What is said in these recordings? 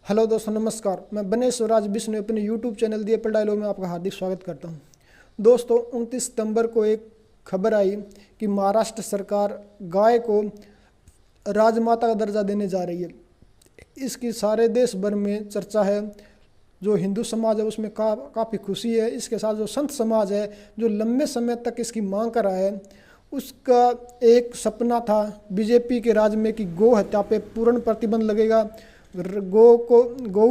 Hello दोस्तों, नमस्कार। मैं बनेश स्वराज विष्णु अपने यूट्यूब चैनल दी एप्पल डायलॉग में आपका हार्दिक स्वागत करता हूं। दोस्तों, 29 सितंबर को एक खबर आई कि महाराष्ट्र सरकार गाय को राजमाता का दर्जा देने जा रही है। इसकी सारे देश भर में चर्चा है। जो हिंदू समाज है उसमें काफ़ी खुशी है। इसके साथ जो संत समाज है, जो लंबे समय तक इसकी मांग कर रहा है, उसका एक सपना था बीजेपी के राज में कि गौ हत्या पे पूर्ण प्रतिबंध लगेगा, गौ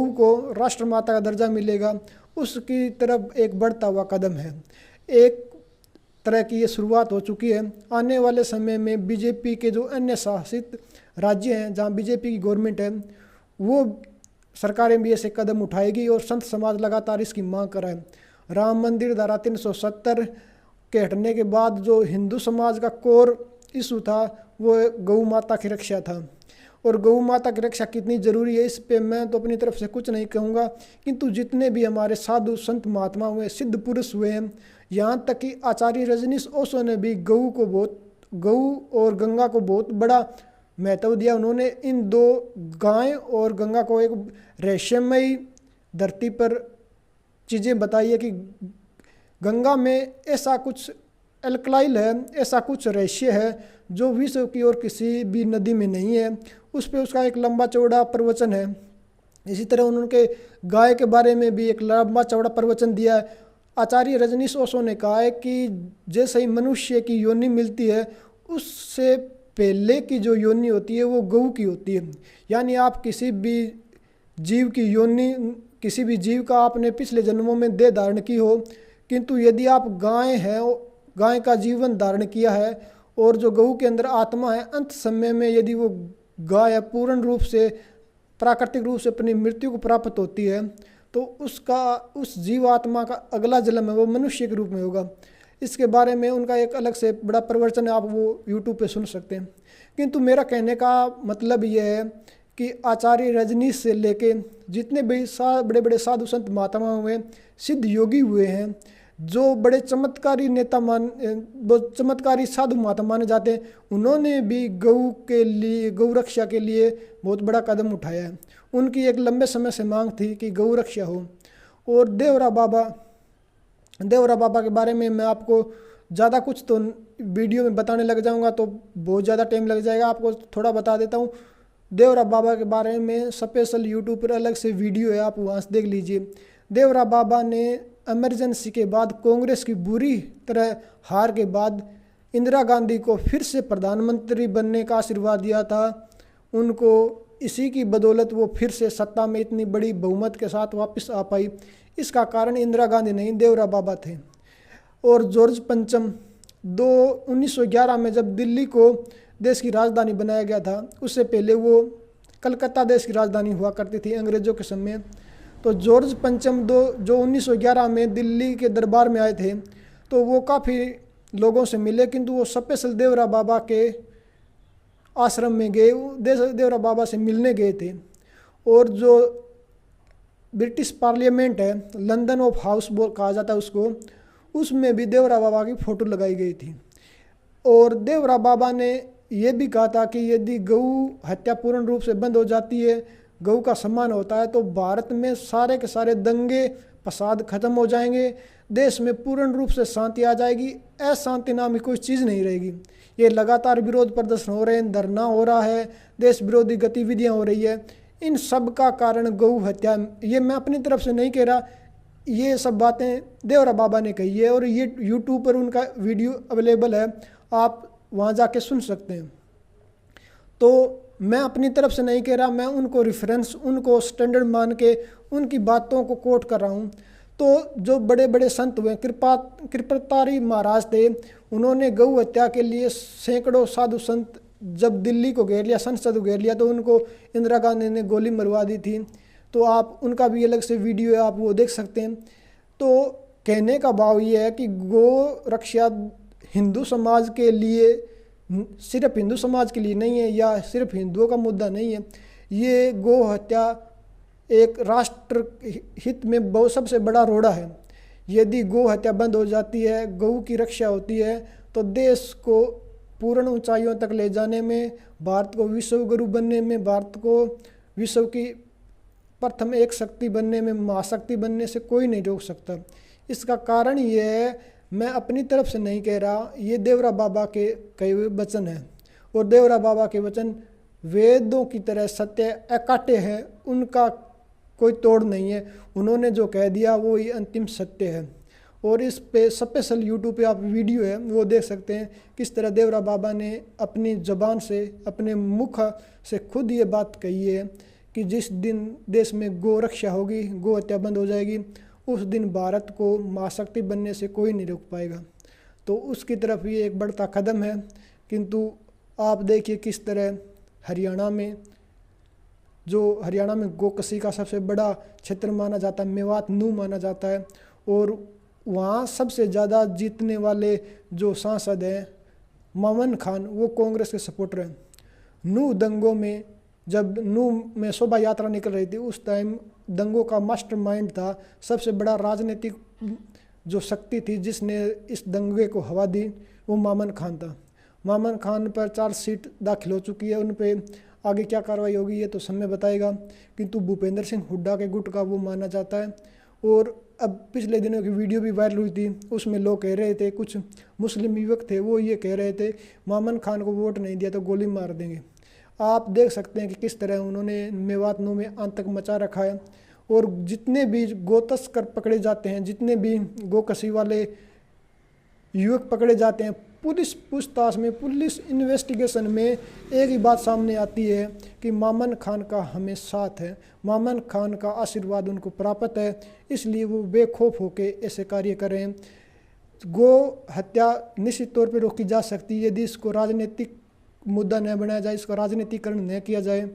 को राष्ट्रमाता का दर्जा मिलेगा। उसकी तरफ एक बढ़ता हुआ कदम है। एक तरह की ये शुरुआत हो चुकी है। आने वाले समय में बीजेपी के जो अन्य शासित राज्य हैं जहाँ बीजेपी की गवर्नमेंट है, वो सरकारें भी ऐसे कदम उठाएगी और संत समाज लगातार इसकी मांग कर रहा है। राम मंदिर धारा 370 के हटने के बाद जो हिंदू समाज का कोर इशू था वो गौ माता की रक्षा था। और गौ माता की रक्षा कितनी ज़रूरी है इस पे मैं तो अपनी तरफ से कुछ नहीं कहूँगा, किंतु जितने भी हमारे साधु संत महात्मा हुए, सिद्ध पुरुष हुए हैं, यहाँ तक कि आचार्य रजनीश ओशो ने भी गौ और गंगा को बहुत बड़ा महत्व दिया। उन्होंने इन दो, गाय और गंगा को, एक रहस्यमयी धरती पर चीज़ें बताई है कि गंगा में ऐसा कुछ एल्कलाइल है, ऐसा कुछ रहस्य है जो विश्व की और किसी भी नदी में नहीं है। उस पर उसका एक लंबा चौड़ा प्रवचन है। इसी तरह उन्होंने गाय के बारे में भी एक लंबा चौड़ा प्रवचन दिया है। आचार्य रजनीश ओशो ने कहा है कि जैसे ही मनुष्य की योनि मिलती है, उससे पहले की जो योनि होती है वो गऊ की होती है। यानी आप किसी भी जीव की योनि, किसी भी जीव का आपने पिछले जन्मों में देह धारण की हो, किंतु यदि आप गाय हैं, गाय का जीवन धारण किया है और जो गऊ के अंदर आत्मा है, अंत समय में यदि वो गाय पूर्ण रूप से, प्राकृतिक रूप से अपनी मृत्यु को प्राप्त होती है, तो उस जीवात्मा का अगला जन्म है वो मनुष्य के रूप में होगा। इसके बारे में उनका एक अलग से बड़ा प्रवचन है, आप वो यूट्यूब पे सुन सकते हैं। किंतु मेरा कहने का मतलब ये है कि आचार्य रजनीश से लेके जितने भी बड़े बड़े साधु संत महात्मा हुए, सिद्ध योगी हुए हैं, जो बड़े चमत्कारी चमत्कारी साधु महात्मा माने जाते हैं, उन्होंने भी गौ रक्षा के लिए बहुत बड़ा कदम उठाया है। उनकी एक लंबे समय से मांग थी कि गौ रक्षा हो। और देवरा बाबा के बारे में मैं आपको ज़्यादा कुछ तो वीडियो में बताने लग जाऊंगा तो बहुत ज़्यादा टाइम लग जाएगा। आपको थोड़ा बता देता हूँ। देवरा बाबा के बारे में स्पेशल यूट्यूब पर अलग से वीडियो है, आप वहाँ से देख लीजिए। देवरा बाबा ने इमरजेंसी के बाद, कांग्रेस की बुरी तरह हार के बाद, इंदिरा गांधी को फिर से प्रधानमंत्री बनने का आशीर्वाद दिया था। उनको इसी की बदौलत वो फिर से सत्ता में इतनी बड़ी बहुमत के साथ वापस आ पाई। इसका कारण इंदिरा गांधी नहीं, देवरा बाबा थे। और जॉर्ज पंचम 1911 में जब दिल्ली को देश की राजधानी बनाया गया था, उससे पहले वो कलकत्ता देश की राजधानी हुआ करती थी अंग्रेज़ों के समय। तो जॉर्ज पंचम जो 1911 में दिल्ली के दरबार में आए थे, तो वो काफ़ी लोगों से मिले, किंतु वो स्पेशल देवरा बाबा के आश्रम में गए, देवरा बाबा से मिलने गए थे। और जो ब्रिटिश पार्लियामेंट है, लंदन ऑफ हाउस कहा जाता है उसको, उसमें भी देवरा बाबा की फ़ोटो लगाई गई थी। और देवरा बाबा ने ये भी कहा था कि यदि गऊ हत्या पूर्ण रूप से बंद हो जाती है, गऊ का सम्मान होता है, तो भारत में सारे के सारे दंगे फसाद खत्म हो जाएंगे, देश में पूर्ण रूप से शांति आ जाएगी। अशांति नाम की कोई चीज़ नहीं रहेगी। ये लगातार विरोध प्रदर्शन हो रहे हैं, धरना हो रहा है, देश विरोधी गतिविधियां हो रही है, इन सब का कारण गऊ हत्या। ये मैं अपनी तरफ से नहीं कह रहा, ये सब बातें देवरा बाबा ने कही है और ये यूट्यूब पर उनका वीडियो अवेलेबल है, आप वहाँ जाके सुन सकते हैं। तो मैं अपनी तरफ से नहीं कह रहा, मैं उनको रेफरेंस, उनको स्टैंडर्ड मान के उनकी बातों को कोट कर रहा हूँ। तो जो बड़े बड़े संत हुए, कृपाचार्य महाराज थे, उन्होंने गऊ हत्या के लिए सैकड़ों साधु संत जब दिल्ली को घेर लिया, संसद को घेर लिया, तो उनको इंदिरा गांधी ने गोली मरवा दी थी। तो आप उनका भी अलग से वीडियो है, आप वो देख सकते हैं। तो कहने का भाव ये है कि गौ रक्षा हिंदू समाज के लिए, सिर्फ हिंदू समाज के लिए नहीं है, या सिर्फ हिंदुओं का मुद्दा नहीं है। ये गौ हत्या एक राष्ट्र हित में बहुत सबसे बड़ा रोड़ा है। यदि गौ हत्या बंद हो जाती है, गऊ की रक्षा होती है, तो देश को पूर्ण ऊंचाइयों तक ले जाने में, भारत को विश्व गुरु बनने में, भारत को विश्व की प्रथम एक शक्ति बनने में, महाशक्ति बनने से कोई नहीं रोक सकता। इसका कारण ये है, मैं अपनी तरफ से नहीं कह रहा, ये देवरा बाबा के कहे हुए वचन हैं, और देवरा बाबा के वचन वेदों की तरह सत्य अकाट्य है, उनका कोई तोड़ नहीं है। उन्होंने जो कह दिया वो ही अंतिम सत्य है। और इस पे स्पेशल यूट्यूब पे आप वीडियो है वो देख सकते हैं, किस तरह देवरा बाबा ने अपनी ज़बान से, अपने मुख से खुद ये बात कही है कि जिस दिन देश में गौ रक्षा होगी, गौ हत्या बंद हो जाएगी, उस दिन भारत को महाशक्ति बनने से कोई नहीं रोक पाएगा। तो उसकी तरफ ये एक बढ़ता कदम है। किंतु आप देखिए किस तरह हरियाणा में गोकसी का सबसे बड़ा क्षेत्र माना जाता है, मेवात नूह माना जाता है, और वहाँ सबसे ज़्यादा जीतने वाले जो सांसद हैं मामन खान, वो कांग्रेस के सपोर्टर हैं। नूह दंगों में, जब नूह में शोभा यात्रा निकल रही थी, उस टाइम दंगों का मास्टरमाइंड था, सबसे बड़ा राजनीतिक जो शक्ति थी जिसने इस दंगे को हवा दी, वो मामन खान था। मामन खान पर 4 सीट दाखिल हो चुकी है, उन पे आगे क्या कार्रवाई होगी ये तो समय बताएगा। किंतु भूपेंद्र सिंह हुड्डा के गुट का वो माना जाता है। और अब पिछले दिनों की वीडियो भी वायरल हुई थी, उसमें लोग कह रहे थे, कुछ मुस्लिम युवक थे वो ये कह रहे थे मामन खान को वोट नहीं दिया तो गोली मार देंगे। आप देख सकते हैं कि किस तरह उन्होंने मेवात नूह में आतंक मचा रखा है। और जितने भी गो तस्कर पकड़े जाते हैं, जितने भी गोकसी वाले युवक पकड़े जाते हैं, पुलिस पूछताछ में, पुलिस इन्वेस्टिगेशन में एक ही बात सामने आती है कि मामन खान का हमें साथ है, मामन खान का आशीर्वाद उनको प्राप्त है, इसलिए वो बेखौफ होकर ऐसे कार्य करें। गो हत्या निश्चित तौर पर रोकी जा सकती है यदि इसको राजनीतिक मुद्दा न बनाया जाए, इसका राजनीतिकरण न किया जाए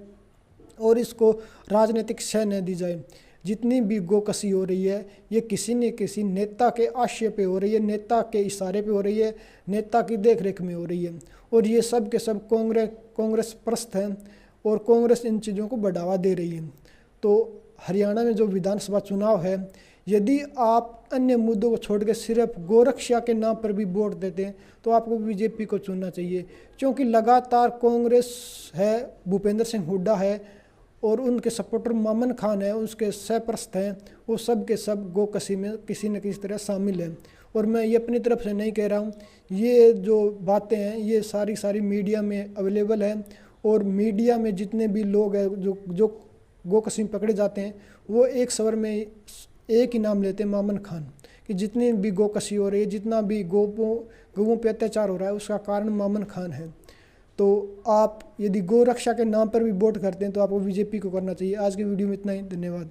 और इसको राजनीतिक शय न दी जाए। जितनी भी गोकसी हो रही है ये किसी न किसी नेता के आशय पे हो रही है, नेता के इशारे पे हो रही है, नेता की देखरेख में हो रही है। और ये सब के सब कांग्रेस प्रस्त हैं और कांग्रेस इन चीज़ों को बढ़ावा दे रही है। तो हरियाणा में जो विधानसभा चुनाव है, यदि आप अन्य मुद्दों को छोड़ के सिर्फ गोरक्षा के नाम पर भी वोट देते हैं तो आपको बीजेपी को चुनना चाहिए, क्योंकि लगातार कांग्रेस है, भूपेंद्र सिंह हुड्डा है और उनके सपोर्टर मामन खान है, उसके सहप्रस्त हैं, वो सब के सब गोकसी में किसी न किसी तरह शामिल हैं। और मैं ये अपनी तरफ से नहीं कह रहा हूँ, ये जो बातें हैं ये सारी मीडिया में अवेलेबल है। और मीडिया में जितने भी लोग हैं जो गोकसी में पकड़े जाते हैं, वो एक स्वर में एक ही नाम लेते हैं, मामन खान, कि जितनी भी गोकसी हो रही है, जितना भी गौओं पे अत्याचार हो रहा है, उसका कारण मामन खान है। तो आप यदि गौ रक्षा के नाम पर भी वोट करते हैं तो आपको बीजेपी को करना चाहिए। आज की वीडियो में इतना ही, धन्यवाद।